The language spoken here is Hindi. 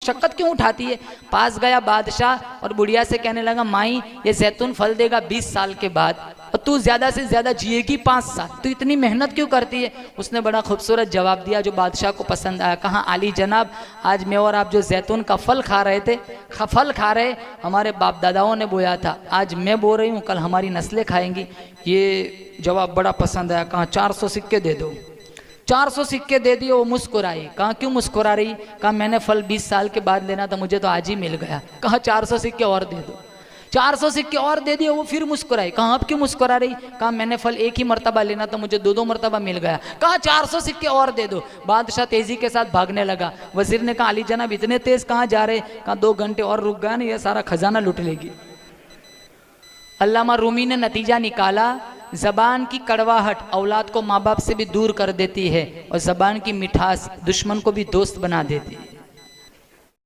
मशक्क़त क्यों उठाती है। पास गया बादशाह और बुढ़िया से कहने लगा, माई ये जैतून फल देगा 20 साल के बाद और तू ज़्यादा से ज़्यादा जिएगी 5 साल, तू इतनी मेहनत क्यों करती है। उसने बड़ा खूबसूरत जवाब दिया जो बादशाह को पसंद आया। कहा, आली जनाब, आज मैं और आप जो जैतून का फल खा रहे थे, फल खा रहे, हमारे बाप दादाओं ने बोया था, आज मैं बो रही हूँ, कल हमारी नस्लें खाएंगी। ये जवाब बड़ा पसंद आया। कहा, 400 सिक्के दे दो। 400 सिक्के दे दिए। वो मुस्कुराई। कहा, क्यों मुस्कुरा रही। कहा, मैंने फल 20 साल के बाद लेना था, मुझे तो आज ही मिल गया। कहा, 400 सिक्के और दे दो। 400 सिक्के और दे दिए। वो फिर मुस्कुराई। कहा, अब क्यों मुस्कुरा रही। कहा, मैंने फल एक ही मर्तबा लेना था, मुझे 2-2 मर्तबा मिल गया। कहा, 400 सिक्के और दे दो। बादशाह तेजी के साथ भागने लगा। वजीर ने कहा, अली जनाब इतने तेज कहाँ जा रहे। कहा, 2 घंटे और रुक गया ना, ये सारा खजाना लूट लेगी। अल्लामा रूमी ने नतीजा निकाला, ज़बान की कड़वाहट औलाद को माँ बाप से भी दूर कर देती है और ज़बान की मिठास दुश्मन को भी दोस्त बना देती है।